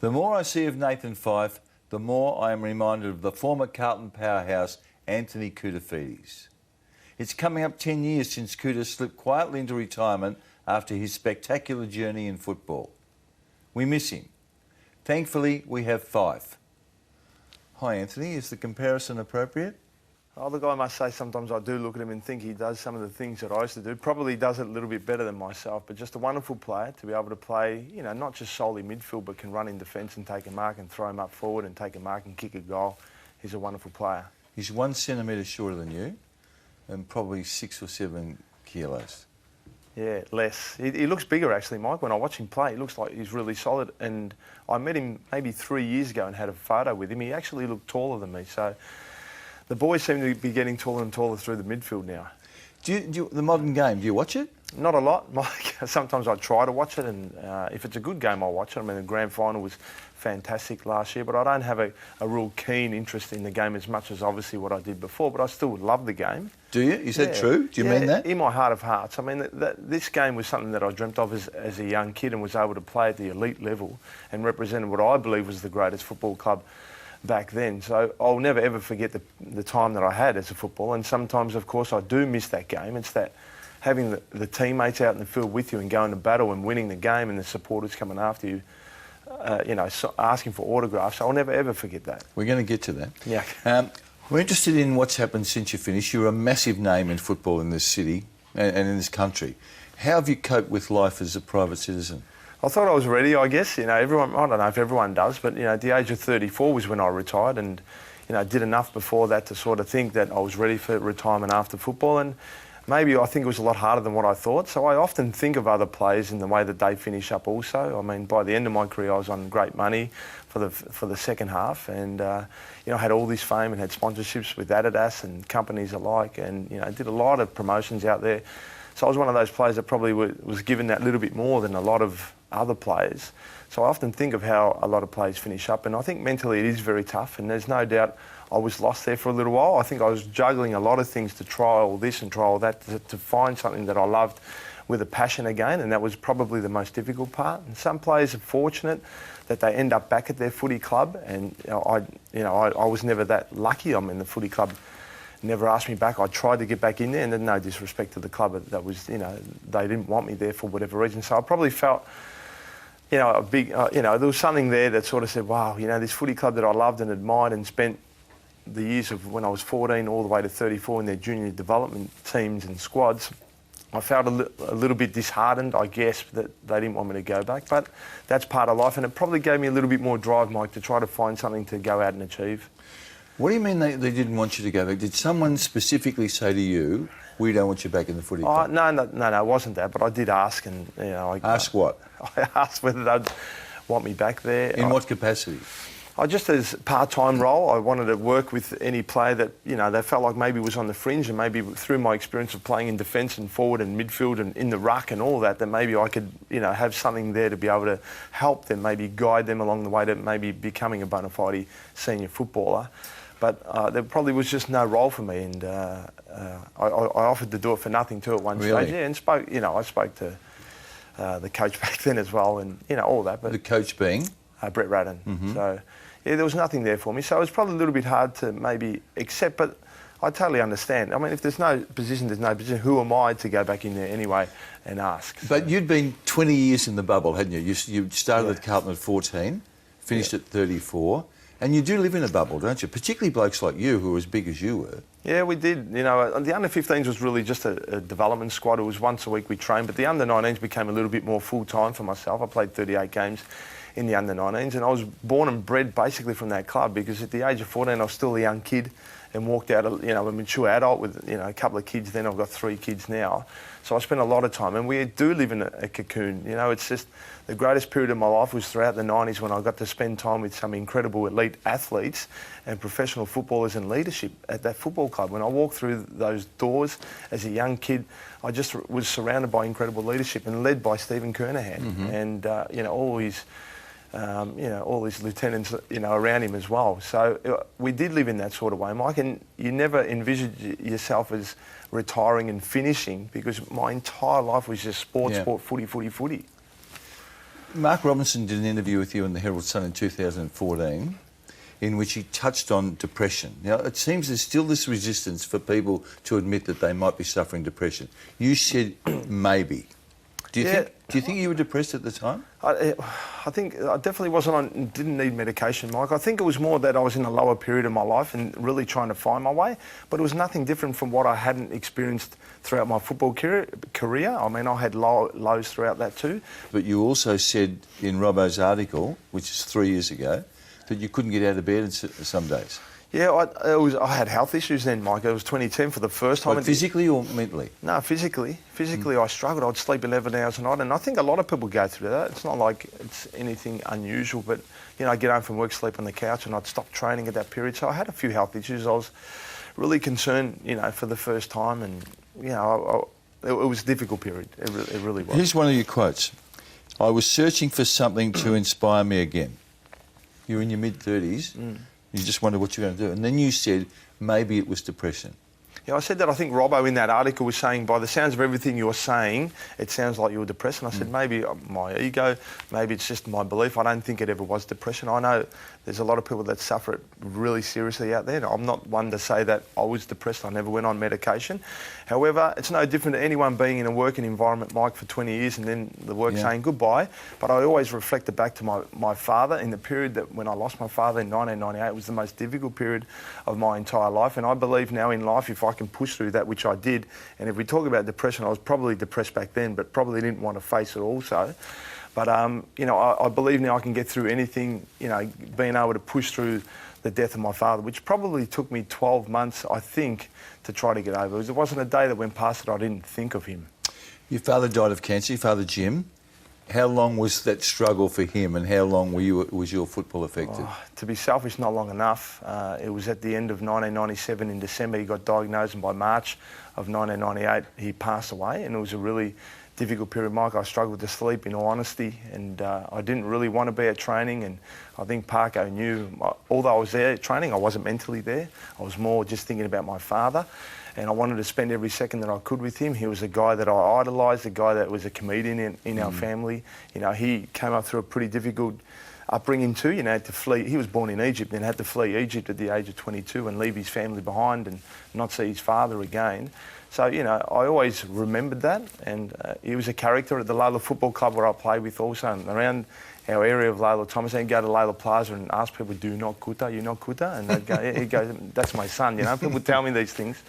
The more I see of Nathan Fyfe, the more I am reminded of the former Carlton powerhouse, Anthony Koutoufides. It's coming up 10 years since Kouta slipped quietly into retirement after his spectacular journey in football. We miss him. Thankfully, we have Fyfe. Hi, Anthony. Is the comparison appropriate? Oh, look, I must say sometimes I do look at him and think he does some of the things that I used to do. Probably does it a little bit better than myself, but just a wonderful player to be able to play, you know, not just solely midfield, but can run in defence and take a mark and throw him up forward and take a mark and kick a goal. He's a wonderful player. He's 1 centimetre shorter than you and probably 6 or 7 kilos. Yeah, less. He looks bigger, actually, Mike. When I watch him play, he looks like he's really solid. And I met him maybe 3 years ago and had a photo with him. He actually looked taller than me. So the boys seem to be getting taller and taller through the midfield now. The modern game, do you watch it? Not a lot, Mike. Sometimes I try to watch it, and if it's a good game, I'll watch it. I mean, the grand final was fantastic last year, but I don't have a real keen interest in the game as much as obviously what I did before, but I still love the game. Do you? Is that true? Do you mean that? In my heart of hearts. I mean, this game was something that I dreamt of as a young kid and was able to play at the elite level and represented what I believe was the greatest football club back then. So I'll never ever forget the time that I had as a footballer, and sometimes, of course, I do miss that game. It's that having the teammates out in the field with you and going to battle and winning the game and the supporters coming after you, you know, asking for autographs. I'll never ever forget that. We're going to get to that. Yeah. We're interested in what's happened since you finished. You're a massive name in football in this city and in this country. How have you coped with life as a private citizen? I thought I was ready, I guess. You know, everyone, I don't know if everyone does, but, you know, at the age of 34 was when I retired, and, you know, did enough before that to sort of think that I was ready for retirement after football. And maybe I think it was a lot harder than what I thought. So I often think of other players in the way that they finish up also. I mean, by the end of my career, I was on great money for the second half, and, you know, I had all this fame and had sponsorships with Adidas and companies alike, and, you know, did a lot of promotions out there. So I was one of those players that probably was given that little bit more than a lot of other players. So I often think of how a lot of players finish up, and I think mentally it is very tough, and there's no doubt I was lost there for a little while. I think I was juggling a lot of things to try all this and try all that to find something that I loved with a passion again, and that was probably the most difficult part. And some players are fortunate that they end up back at their footy club, and I was never that lucky. I mean, the footy club never asked me back. I tried to get back in there, and then no disrespect to the club, that was, you know, they didn't want me there for whatever reason. So I probably felt, you know, a big, you know, there was something there that sort of said, wow, you know, this footy club that I loved and admired and spent the years of when I was 14 all the way to 34 in their junior development teams and squads, I felt a little bit disheartened, I guess, that they didn't want me to go back. But that's part of life, and it probably gave me a little bit more drive, Mike, to try to find something to go out and achieve. What do you mean they didn't want you to go back? Did someone specifically say to you, we don't want you back in the footy club? No, it wasn't that, but I did ask, and, you know... Ask what? I asked whether they'd want me back there. In what capacity? Just as part-time role, I wanted to work with any player that, you know, they felt like maybe was on the fringe, and maybe through my experience of playing in defence and forward and midfield and in the ruck and all that maybe I could, you know, have something there to be able to help them, maybe guide them along the way to maybe becoming a bona fide senior footballer. But there probably was just no role for me, and I offered to do it for nothing too at one stage. Yeah, and I spoke to the coach back then as well, and, you know, all that. But the coach being? Brett Radden. Mm-hmm. So, yeah, there was nothing there for me. So it was probably a little bit hard to maybe accept, but I totally understand. I mean, if there's no position, there's no position. Who am I to go back in there anyway and ask? But you'd been 20 years in the bubble, hadn't you? You started at Carlton at 14, finished at 34. And you do live in a bubble, don't you? Particularly blokes like you, who were as big as you were. Yeah, we did. You know, the under-15s was really just a development squad. It was once a week we trained, but the under-19s became a little bit more full-time for myself. I played 38 games in the under-19s, and I was born and bred basically from that club, because at the age of 14 I was still a young kid and walked out, you know, a mature adult with, you know, a couple of kids. Then I've got 3 kids now. So I spent a lot of time, and we do live in a cocoon. You know, it's just the greatest period of my life was throughout the 90s, when I got to spend time with some incredible elite athletes and professional footballers and leadership at that football club. When I walked through those doors as a young kid, I just was surrounded by incredible leadership and led by Stephen Kernahan, and you know, all his lieutenants, you know, around him as well. So we did live in that sort of way, Mike, and you never envisaged yourself as retiring and finishing, because my entire life was just sport, footy. Mark Robinson did an interview with you in the Herald Sun in 2014 in which he touched on depression. Now, it seems there's still this resistance for people to admit that they might be suffering depression. You said maybe. Do you think you were depressed at the time? I think I definitely didn't need medication, Mike. I think it was more that I was in a lower period of my life and really trying to find my way. But it was nothing different from what I hadn't experienced throughout my football career. I mean, I had lows throughout that too. But you also said in Robbo's article, which is 3 years ago, that you couldn't get out of bed some days. Yeah, I had health issues then, Mike. It was 2010 for the first time. Like physically or mentally? No, physically. Physically, I struggled. I'd sleep 11 hours a night, and I think a lot of people go through that. It's not like it's anything unusual, but, you know, I'd get home from work, sleep on the couch, and I'd stop training at that period. So I had a few health issues. I was really concerned, you know, for the first time, and, you know, it was a difficult period. It really was. Here's one of your quotes. I was searching for something to inspire me again. You're in your mid-30s. You just wondered what you were going to do. And then you said maybe it was depression. Yeah, I said that. I think Robbo in that article was saying, by the sounds of everything you're saying, it sounds like you were depressed. And I said, maybe my ego, maybe it's just my belief. I don't think it ever was depression. I know there's a lot of people that suffer it really seriously out there. And I'm not one to say that I was depressed. I never went on medication. However, it's no different to anyone being in a working environment, Mike, for 20 years and then the work saying goodbye. But I always reflected back to my father in the period that when I lost my father in 1998, it was the most difficult period of my entire life. And I believe now in life, if I can push through that, which I did, and if we talk about depression, I was probably depressed back then, but probably didn't want to face it also. But, you know, I believe now I can get through anything, you know, being able to push through the death of my father, which probably took me 12 months, I think, to try to get over. It wasn't a day that went past that I didn't think of him. Your father died of cancer, your father Jim. How long was that struggle for him, and how long was your football affected? To be selfish, not long enough. It was at the end of 1997 in December. He got diagnosed, and by March of 1998, he passed away, and it was a really difficult period, Mike. I struggled to sleep, in all honesty, and I didn't really want to be at training, and I think Parko knew, although I was there at training, I wasn't mentally there. I was more just thinking about my father, and I wanted to spend every second that I could with him. He was a guy that I idolised, a guy that was a comedian in our family. You know, he came up through a pretty difficult upbringing too. You know, had to flee. He was born in Egypt and had to flee Egypt at the age of 22 and leave his family behind and not see his father again. So, you know, I always remembered that, and he was a character at the Layla Football Club where I played with also, and around our area of Layla Thomas. I'd go to Layla Plaza and ask people, do you not Kuta, you not Kuta? And they'd go, yeah, he'd go, that's my son, you know. People would tell me these things.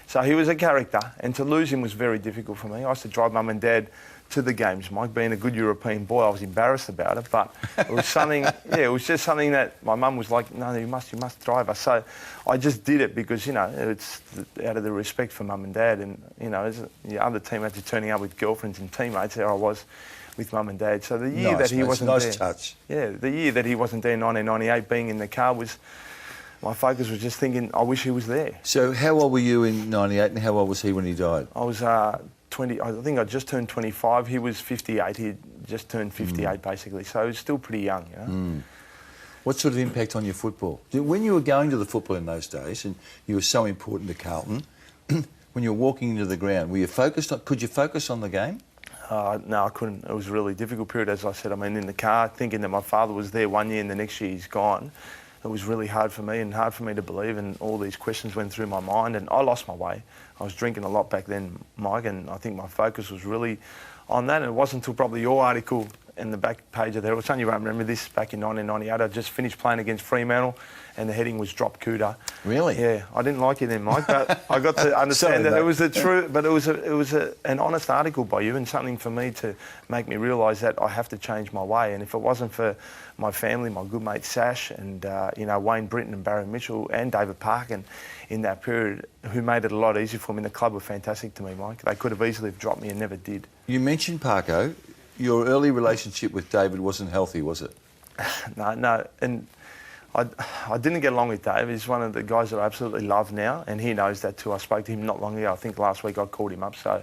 So he was a character, and to lose him was very difficult for me. I used to drive mum and dad to the games, Mike. Being a good European boy, I was embarrassed about it, but it was something, yeah, it was just something that my mum was like, no, you must drive us. So I just did it because, you know, it's out of the respect for mum and dad, and, you know, the other teammates are turning up with girlfriends and teammates. There I was with mum and dad. So the year that he wasn't there, touch. Yeah, the year that he wasn't there, 1998, being in the car was, my focus was just thinking, I wish he was there. So how old were you in 98 and how old was he when he died? I was 20, I think I just turned 25. He was 58. He just turned 58 basically. So he was still pretty young, you know. What sort of impact on your football? When you were going to the football in those days and you were so important to Carlton, when you were walking into the ground, were you focused on, could you focus on the game? No, I couldn't. It was a really difficult period, as I said. I mean, in the car, thinking that my father was there one year and the next year he's gone. It was really hard for me and hard for me to believe, and all these questions went through my mind, and I lost my way. I was drinking a lot back then, Mike, and I think my focus was really on that, and it wasn't until probably your article in the back page of the Herald Sun, you won't remember this, back in 1998, I just finished playing against Fremantle, and the heading was drop Kuta. Really? Yeah, I didn't like it then, Mike, but I got to understand that it was the truth, but it was an honest article by you, and something for me to make me realise that I have to change my way. And if it wasn't for my family, my good mate Sash, and you know, Wayne Britton and Barry Mitchell and David Parkin in that period, who made it a lot easier for me. The club were fantastic to me, Mike. They could have easily dropped me and never did. You mentioned Parko. Your early relationship with David wasn't healthy, was it? No, and I didn't get along with Dave. He's one of the guys that I absolutely love now, and he knows that too. I spoke to him not long ago. I think last week I called him up. So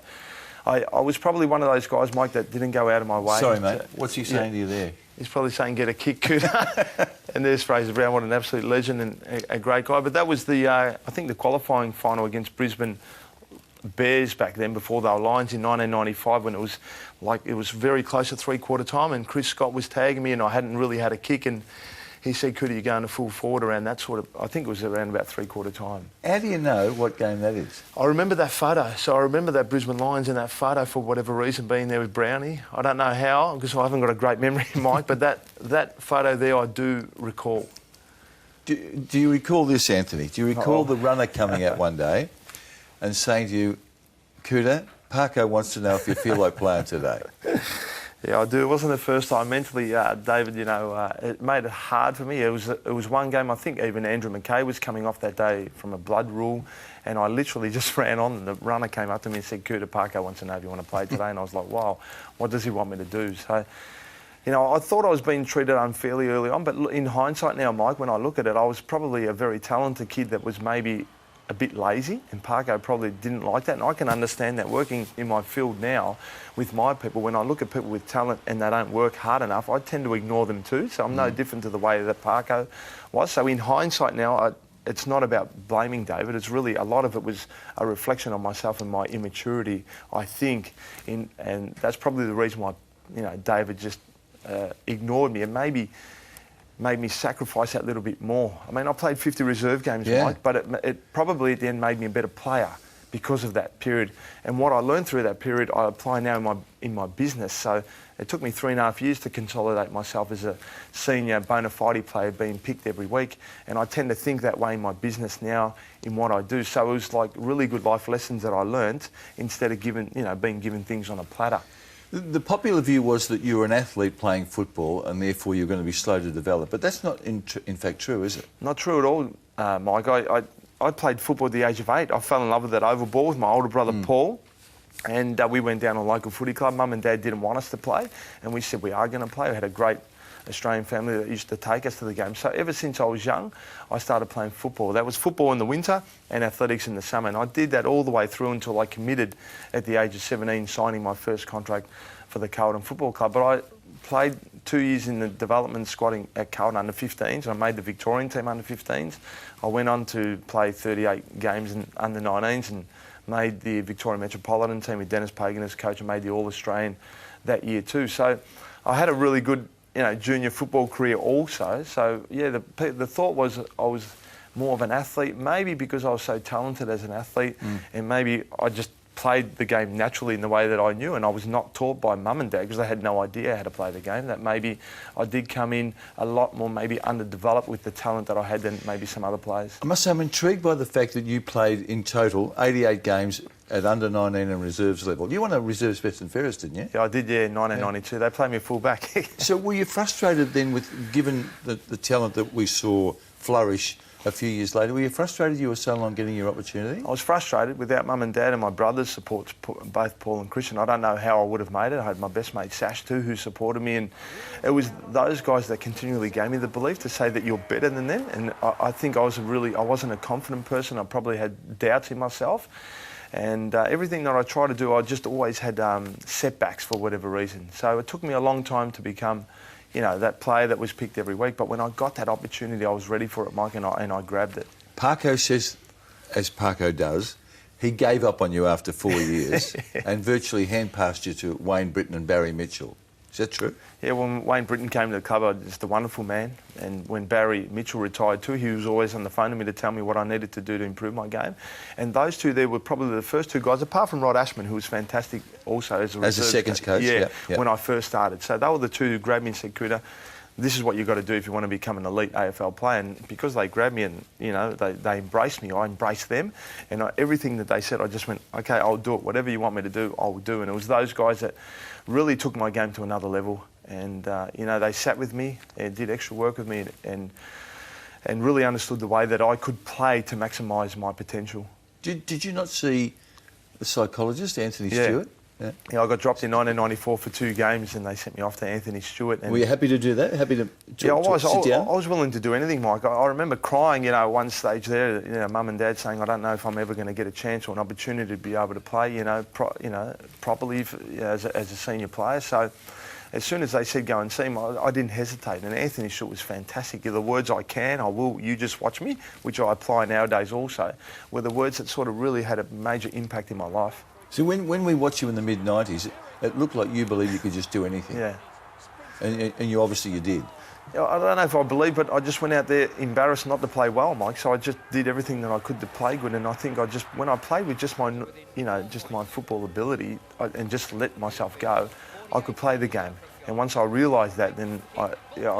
I was probably one of those guys, Mike, that didn't go out of my way. Sorry, mate. What's he saying to you there? He's probably saying, get a kick, Kuta. And there's Fraser Brown, what an absolute legend and a great guy. But that was the, I think, the qualifying final against Brisbane Bears back then, before they were Lions, in 1995, when it was very close to three-quarter time, and Chris Scott was tagging me, and I hadn't really had a kick, and he said, "Could you go into full forward around that sort of?" I think it was around about three-quarter time. How do you know what game that is? I remember that photo. So I remember that Brisbane Lions in that photo for whatever reason being there with Brownie. I don't know how, because I haven't got a great memory, Mike, but that photo there I do recall. Do you recall this, Anthony? Do you recall the runner coming out one day and saying to you, "Cooter, Parko wants to know if you feel like playing today"? Yeah, I do. It wasn't the first time. Mentally, David, it made it hard for me. It was one game, I think even Andrew McKay was coming off that day from a blood rule, and I literally just ran on, and the runner came up to me and said, "Cooter, Parko wants to know if you want to play today." And I was like, wow, what does he want me to do? So, I thought I was being treated unfairly early on, but in hindsight now, Mike, when I look at it, I was probably a very talented kid that was maybe a bit lazy, and Parko probably didn't like that, and I can understand that. Working in my field now with my people, when I look at people with talent and they don't work hard enough, I tend to ignore them too, so I'm no different to the way that Parko was. So in hindsight now, it's not about blaming David, it's really, a lot of it was a reflection on myself and my immaturity, I think, and that's probably the reason why David just ignored me and maybe made me sacrifice that little bit more. I mean, I played 50 reserve games, Mike, but it probably at the end made me a better player because of that period. And what I learned through that period, I apply now in my business. So it took me 3.5 years to consolidate myself as a senior bona fide player, being picked every week. And I tend to think that way in my business now, in what I do. So it was like really good life lessons that I learnt instead of being given things on a platter. The popular view was that you were an athlete playing football and therefore you're going to be slow to develop. But that's not in fact true, is it? Not true at all, Mike. I played football at the age of 8. I fell in love with that oval ball with my older brother Paul. And we went down to a local footy club. Mum and Dad didn't want us to play. And we said we are going to play. We had a great Australian family that used to take us to the game. So ever since I was young, I started playing football. That was football in the winter and athletics in the summer. And I did that all the way through until I committed at the age of 17, signing my first contract for the Carlton Football Club. But I played 2 years in the development squad at Carlton under 15s. I made the Victorian team under 15s. I went on to play 38 games in under 19s and made the Victorian Metropolitan team with Dennis Pagan as coach and made the All-Australian that year too. So I had a really good junior football career also. So yeah, the thought was I was more of an athlete, maybe because I was so talented as an athlete, and maybe I just played the game naturally in the way that I knew, and I was not taught by mum and dad because they had no idea how to play the game. That maybe I did come in a lot more maybe underdeveloped with the talent that I had than maybe some other players. I must say I'm intrigued by the fact that you played in total 88 games at under 19 and reserves level. You won a reserves best and fairest, didn't you? Yeah, I did, in 1992. They played me full back. So were you frustrated then given the talent that we saw flourish a few years later, were you frustrated you were so long getting your opportunity? I was frustrated. Without mum and dad and my brothers' support, both Paul and Christian, I don't know how I would have made it. I had my best mate Sash too, who supported me, and it was those guys that continually gave me the belief to say that you're better than them. And I think I wasn't a confident person. I probably had doubts in myself. And everything that I tried to do, I just always had setbacks for whatever reason. So it took me a long time to become that player that was picked every week. But when I got that opportunity, I was ready for it, Mike, and I grabbed it. Parko says, as Parko does, he gave up on you after 4 years and virtually hand-passed you to Wayne Britton and Barry Mitchell. Is that true? Yeah, when Wayne Britton came to the club, I was just a wonderful man. And when Barry Mitchell retired too, he was always on the phone to me to tell me what I needed to do to improve my game. And those two there were probably the first two guys, apart from Rod Ashman, who was fantastic also as a seconds coach. Yeah, when I first started. So they were the two who grabbed me and said, "Cooter, this is what you've got to do if you want to become an elite AFL player." And because they grabbed me and, they embraced me, I embraced them. And everything that they said, I just went, okay, I'll do it. Whatever you want me to do, I'll do. And it was those guys that really took my game to another level. And, they sat with me and did extra work with me and really understood the way that I could play to maximise my potential. Did you not see the psychologist, Anthony Stewart? Yeah, I got dropped in 1994 for 2 games and they sent me off to Anthony Stewart. And were you happy to do that? Happy to sit down? I was willing to do anything, Mike. I remember crying, at one stage there, Mum and Dad saying, "I don't know if I'm ever going to get a chance or an opportunity to be able to play, properly as a senior player." So as soon as they said go and see him, I didn't hesitate. And Anthony Short was fantastic. The words I can, I will, you just watch me, which I apply nowadays also, were the words that sort of really had a major impact in my life. So when we watched you in the mid-90s, it looked like you believed you could just do anything. Yeah. And you obviously you did. I don't know if I believe, but I just went out there embarrassed not to play well, Mike. So I just did everything that I could to play good, and I think when I played with just my, just my football ability, and just let myself go, I could play the game. And once I realised that, then I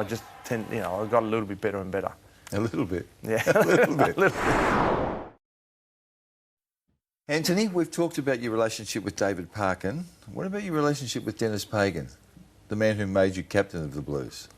just I got a little bit better and better. A little bit. Yeah, a little bit. Anthony, we've talked about your relationship with David Parkin. What about your relationship with Dennis Pagan, the man who made you captain of the Blues?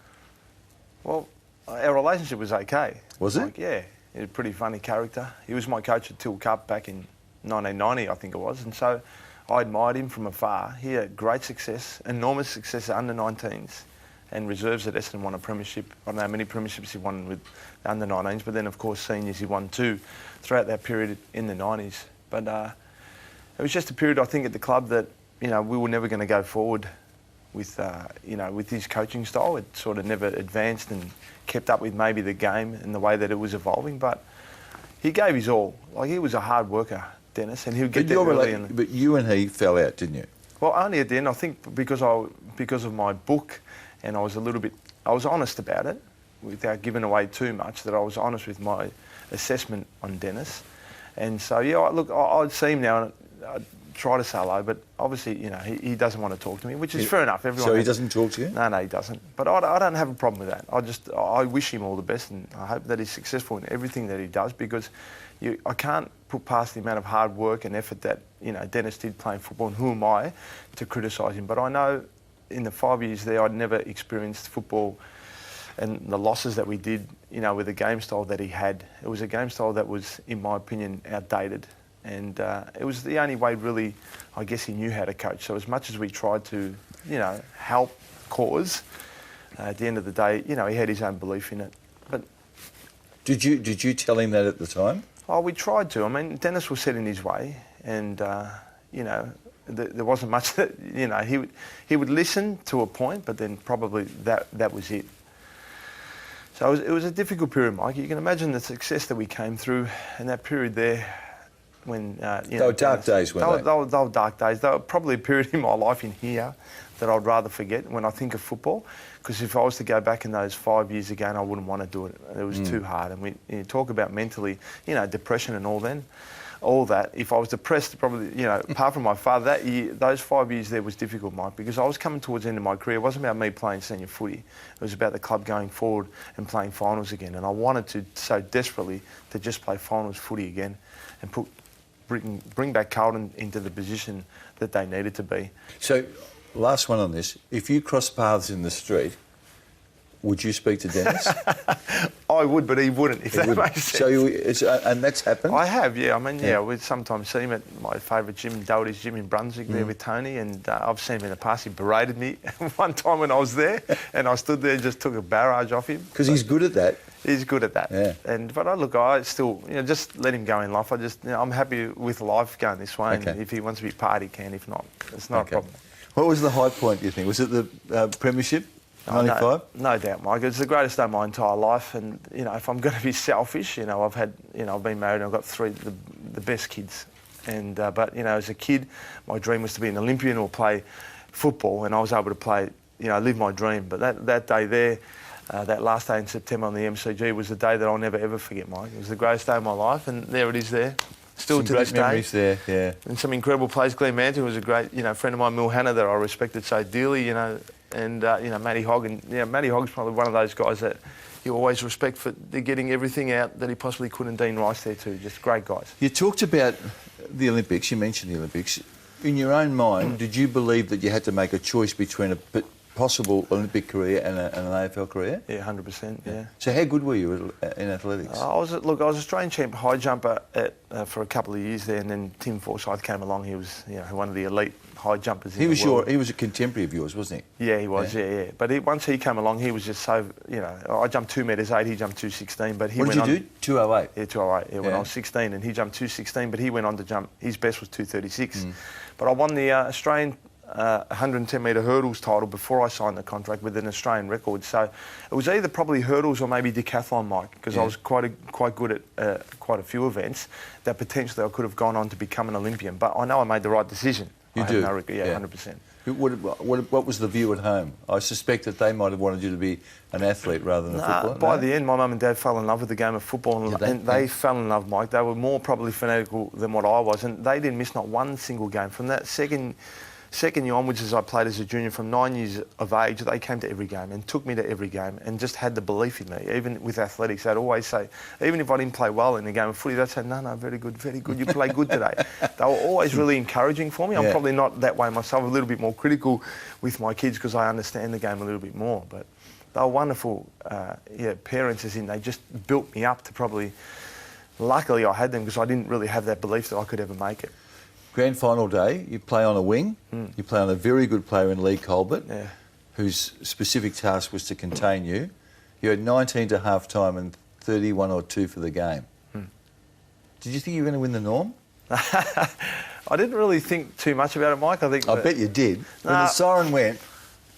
Well, our relationship was okay. Was it? Like, yeah, he's a pretty funny character. He was my coach at Till Cup back in 1990, I think it was, and so I admired him from afar. He had great success, enormous success at under-19s and reserves at Essendon won a premiership. I don't know how many premierships he won with the under-19s, but then, of course, seniors he won 2 throughout that period in the 90s. But it was just a period, I think, at the club that, we were never going to go forward with, with his coaching style. It sort of never advanced and kept up with maybe the game and the way that it was evolving. But he gave his all. Like, he was a hard worker, Dennis, and he would get there early. But you and he fell out, didn't you? Well, only at the end. I think because of my book, and I was honest about it, without giving away too much. That I was honest with my assessment on Dennis, and so I'd see him now and I'd try to say hello, but obviously, he doesn't want to talk to me, which is fair enough. Everyone. So he doesn't talk to you? No, he doesn't. But I don't have a problem with that. I wish him all the best, and I hope that he's successful in everything that he does, because I can't put past the amount of hard work and effort that Dennis did playing football, and who am I to criticise him? But I know in the 5 years there, I'd never experienced football and the losses that we did, with the game style that he had. It was a game style that was, in my opinion, outdated. And it was the only way, really, I guess he knew how to coach. So as much as we tried to, help cause, at the end of the day, he had his own belief in it. But did you tell him that at the time? Oh, we tried to. I mean, Dennis was set in his way, and there wasn't much that he would listen to a point, but then probably that was it. So it was a difficult period, Mike. You can imagine the success that we came through in that period there. When they were dark days, weren't they? They were dark days. They were probably a period in my life in here that I'd rather forget when I think of football. Because if I was to go back in those 5 years again, I wouldn't want to do it. It was too hard. And you talk about mentally, depression and all that. If I was depressed, probably, apart from my father, those 5 years there was difficult, Mike, because I was coming towards the end of my career. It wasn't about me playing senior footy. It was about the club going forward and playing finals again. And I wanted to so desperately to just play finals footy again and bring back Carlton into the position that they needed to be. So, last one on this. If you cross paths in the street, would you speak to Dennis? I would, but he wouldn't, if that makes sense. So and that's happened? I have, yeah. I mean, we'd sometimes see him at my favourite gym, Doherty's Gym in Brunswick, there with Tony, and I've seen him in the past. He berated me one time when I was there, and I stood there and just took a barrage off him. Because he's good at that. He's good at that. Yeah. But I still, just let him go in life. I'm happy with life going this way, and if he wants to be part, he can. If not, it's not a problem. What was the high point, do you think? Was it the premiership? 95? No doubt, Mike. It's the greatest day of my entire life, and if I'm going to be selfish, I've been married and I've got 3 the best kids, and but as a kid, my dream was to be an Olympian or play football, and I was able to play, live my dream. But that day there, that last day in September on the MCG was the day that I'll never ever forget, Mike. It was the greatest day of my life, and there it is there. Still some to great this day. memories there, yeah. And some incredible plays. Glenn Manton was a great, friend of mine, Mil Hannah, that I respected so dearly, and Matty Hogg. And Matty Hogg's probably one of those guys that you always respect for getting everything out that he possibly could, and Dean Rice there too. Just great guys. You talked about the Olympics. You mentioned the Olympics. In your own mind, did you believe that you had to make a choice between a possible Olympic career and an AFL career? Yeah, 100%. Yeah. So how good were you in athletics? I was Australian champ high jumper for a couple of years there, and then Tim Forsyth came along. He was one of the elite high jumpers. He was a contemporary of yours, wasn't he? Yeah, he was. Yeah. But once he came along, he was just so. I jumped 2 metres 8. He jumped 2.16. But he what did you do? 2.08. Yeah, 2.08. Yeah, when I was 16, and he jumped 2.16. But he went on to jump. His best was 2.36. But I won the Australian 110-metre hurdles title before I signed the contract with an Australian record. So it was either probably hurdles or maybe decathlon, Mike, because I was quite good at quite a few events that potentially I could have gone on to become an Olympian. But I know I made the right decision. You I do? Have no regret, yeah, 100%. What was the view at home? I suspect that they might have wanted you to be an athlete rather than a footballer. By the end, my mum and dad fell in love with the game of football, and they fell in love, Mike. They were more probably fanatical than what I was, and they didn't miss not one single game. From that second year onwards, as I played as a junior, from 9 years of age, they came to every game and took me to every game and just had the belief in me. Even with athletics, they'd always say, even if I didn't play well in the game of footy, they'd say, no, very good, you play good today. They were always really encouraging for me. I'm probably not that way myself, a little bit more critical with my kids because I understand the game a little bit more. But they were wonderful parents, as in they just built me up to probably... Luckily, I had them because I didn't really have that belief that I could ever make it. Grand final day, you play on a wing. You play on a very good player in Lee Colbert, whose specific task was to contain you. You had 19 to half-time and 31 or 2 for the game. Did you think you were going to win the Norm? I didn't really think too much about it, Mike. I bet you did. When the siren went...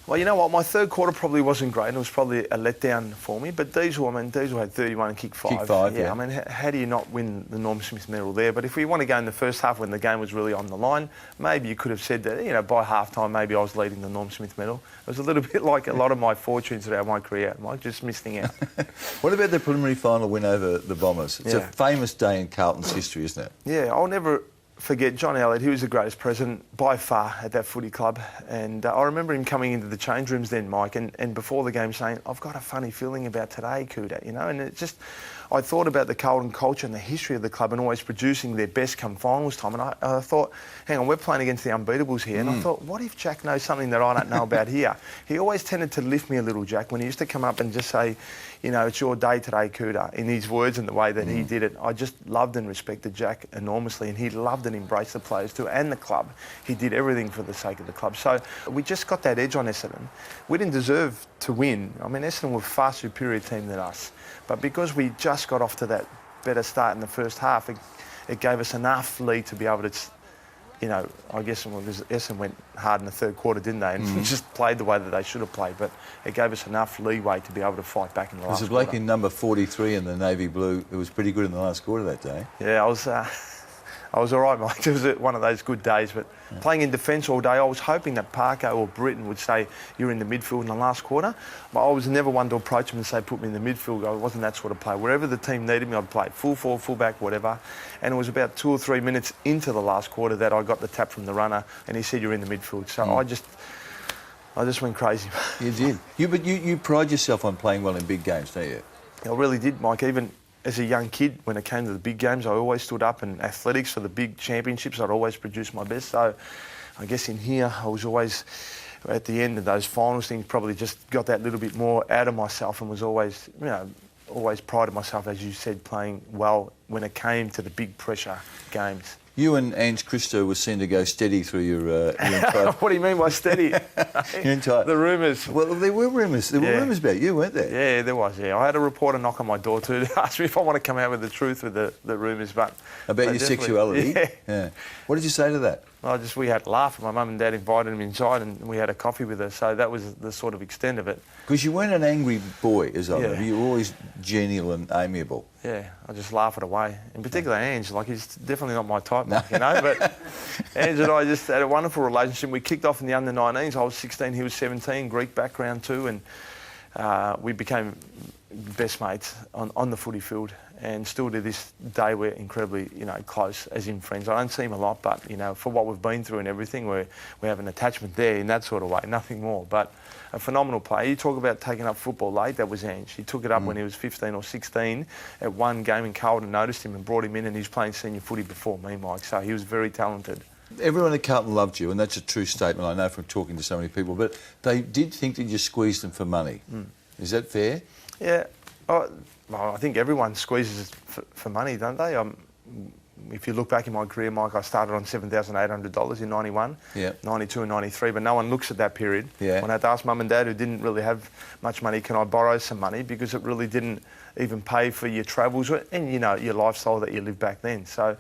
Well, you know what? My third quarter probably wasn't great. It was probably a letdown for me. But Diesel had 31 and kicked 5. Kicked 5, yeah. I mean, how do you not win the Norm Smith medal there? But if we want to go in the first half when the game was really on the line, maybe you could have said that, you know, by half-time, maybe I was leading the Norm Smith medal. It was a little bit like a lot of my fortunes throughout my career, Mike, just missing out. What about the preliminary final win over the Bombers? It's a famous day in Carlton's history, isn't it? Yeah, I'll never forget John Elliott. He was the greatest president by far at that footy club, and I remember him coming into the change rooms then, Mike, and before the game saying, I've got a funny feeling about today, Kouta, you know, and it just, I thought about the Carlton culture and the history of the club and always producing their best come finals time, and I thought, hang on, we're playing against the unbeatables here, and I thought, what if Jack knows something that I don't know about here? He always tended to lift me a little, Jack, when he used to come up and just say, you know, it's your day today, Kouta, in his words and the way that he did it. I just loved and respected Jack enormously, and he loved and embraced the players too, and the club. He did everything for the sake of the club. So we just got that edge on Essendon. We didn't deserve to win. I mean, Essendon were a far superior team than us. But because we just got off to that better start in the first half, it gave us enough lead to be able to, you know, I guess Essendon went hard in the third quarter, didn't they? And just played the way that they should have played. But it gave us enough leeway to be able to fight back in the last quarter. There's a bloke in number 43 in the navy blue who was pretty good in the last quarter that day. Yeah, I was all right, Mike. It was one of those good days. But playing in defence all day, I was hoping that Parker or Britton would say, you're in the midfield in the last quarter. But I was never one to approach him and say, put me in the midfield. I wasn't that sort of player. Wherever the team needed me, I'd play full forward, full back, whatever. And it was about 2 or 3 minutes into the last quarter that I got the tap from the runner and he said, you're in the midfield. So I just went crazy. You did. But you pride yourself on playing well in big games, don't you? I really did, Mike. Even as a young kid, when it came to the big games, I always stood up, and athletics for the big championships, I'd always produce my best. So I guess in here, I was always, at the end of those finals things, probably just got that little bit more out of myself and was always, you know, always prided myself, as you said, playing well when it came to the big pressure games. You and Ange Christo were seen to go steady through your entire... What do you mean by steady? The rumours. Well, there were rumours. There were rumours about you, weren't there? Yeah, there was, I had a reporter knock on my door too to ask me if I want to come out with the truth with the rumours, but... About your sexuality? Yeah. What did you say to that? We had a laugh. My mum and dad invited him inside and we had a coffee with her, so that was the sort of extent of it. Because you weren't an angry boy, as I remember. You were always genial and amiable. Yeah, I just laugh it away. In particular, Ange, like, he's definitely not my type, Mike, you know, but Ange and I just had a wonderful relationship. We kicked off in the under-19s. I was 16, he was 17, Greek background too, and we became best mates on the footy field, and still to this day we're incredibly, you know, close, as in friends. I don't see him a lot, but, you know, for what we've been through and everything, we have an attachment there in that sort of way, nothing more. But a phenomenal player. You talk about taking up football late, that was Ange. He took it up when he was 15 or 16 at one game, and Carlton noticed him and brought him in, and he was playing senior footy before me, Mike, so he was very talented. Everyone at Carlton loved you, and that's a true statement, I know from talking to so many people, but they did think that you squeezed them for money. Is that fair? Yeah. Well, I think everyone squeezes for money, don't they? If you look back in my career, Mike, I started on $7,800 in 91, 92 and 93, but no one looks at that period. When I had to ask Mum and Dad, who didn't really have much money, can I borrow some money? Because it really didn't even pay for your travels and, you know, your lifestyle that you lived back then. So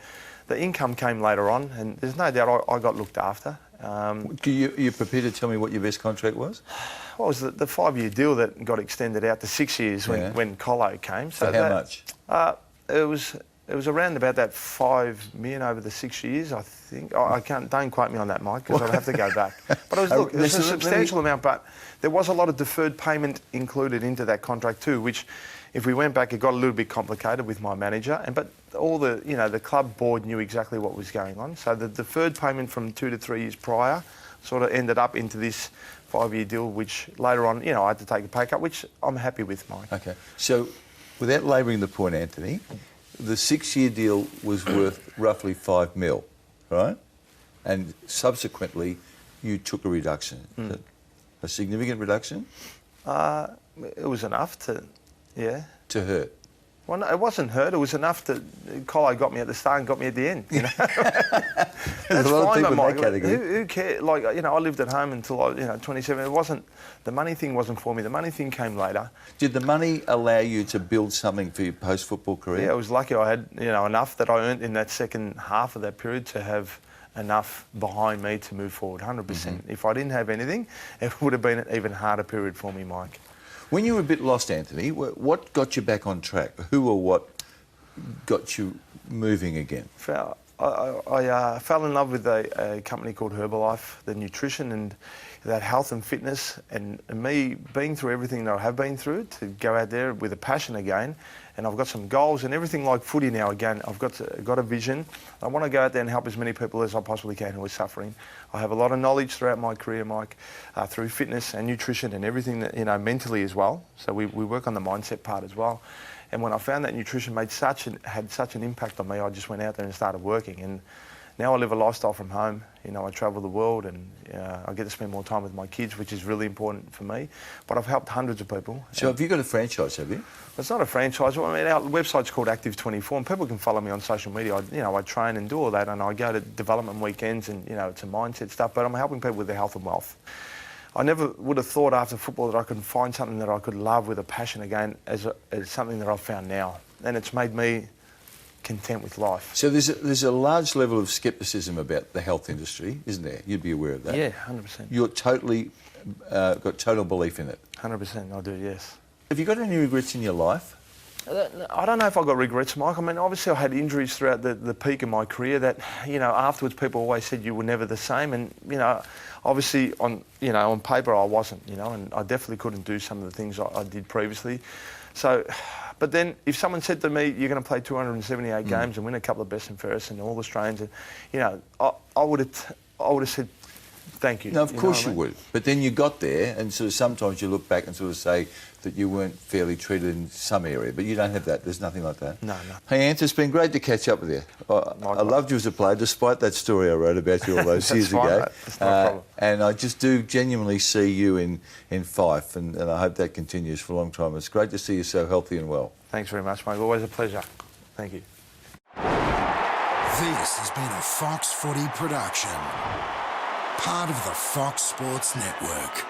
the income came later on, and there's no doubt I got looked after. You're prepared to tell me what your best contract was? What was the 5-year deal that got extended out to 6 years when Colo came? So how much? It was around about that 5 million over the 6 years, I think. I can't, don't quote me on that, Mike, because I'd have to go back. But it was a substantial amount, but there was a lot of deferred payment included into that contract too, which, if we went back, it got a little bit complicated with my manager. But all the club board knew exactly what was going on. So the deferred payment from 2 to 3 years prior sort of ended up into this 5-year deal, which later on, I had to take a pay cut, which I'm happy with, Mike. Okay. So, without labouring the point, Anthony, the 6-year deal was worth roughly 5 mil, right? And subsequently, you took a reduction. A significant reduction? It was enough to, To hurt? Well, no, it wasn't hurt. It was enough to... Colo got me at the start and got me at the end, There's a lot of people in that category. Who cares? Like, I lived at home until I was, 27. It wasn't... The money thing wasn't for me. The money thing came later. Did the money allow you to build something for your post-football career? Yeah, I was lucky I had, enough that I earned in that second half of that period to have enough behind me to move forward, 100%. If I didn't have anything, it would have been an even harder period for me, Mike. When you were a bit lost, Anthony, what got you back on track? Who or what got you moving again? I fell in love with a company called Herbalife, the nutrition and that health and fitness, and me being through everything that I have been through, to go out there with a passion again. And I've got some goals and everything like footy now again. I've got a vision. I want to go out there and help as many people as I possibly can who are suffering. I have a lot of knowledge throughout my career, Mike, through fitness and nutrition and everything that, mentally as well. So we work on the mindset part as well. And when I found that nutrition had such an impact on me, I just went out there and started working. And now I live a lifestyle from home. I travel the world and I get to spend more time with my kids, which is really important for me. But I've helped hundreds of people. So have you got a franchise, have you? It's not a franchise. Well, our website's called Active24, and people can follow me on social media. I train and do all that, and I go to development weekends, and it's a mindset stuff. But I'm helping people with their health and wealth. I never would have thought after football that I could find something that I could love with a passion again as something that I've found now, and it's made me content with life. So there's a large level of scepticism about the health industry, isn't there? You'd be aware of that. Yeah, 100%. You're totally got total belief in it. 100%, I do. Yes. Have you got any regrets in your life? I don't know if I got regrets, Mike. I mean, obviously I had injuries throughout the peak of my career that, afterwards people always said you were never the same. And, obviously on paper I wasn't, and I definitely couldn't do some of the things I did previously. So, but then if someone said to me, you're going to play 278 games and win a couple of best and fairest and all Australians, and, I would have said, thank you. No, of course you would. But then you got there, and sort of sometimes you look back and sort of say that you weren't fairly treated in some area, but you don't have that. There's nothing like that. No. Hey, Ant, it's been great to catch up with you. I loved you as a player, despite that story I wrote about you all those years ago. Mate. That's no problem. And I just do genuinely see you in Fife, and I hope that continues for a long time. It's great to see you so healthy and well. Thanks very much, mate. Always a pleasure. Thank you. This has been a Fox Footy production, part of the Fox Sports Network.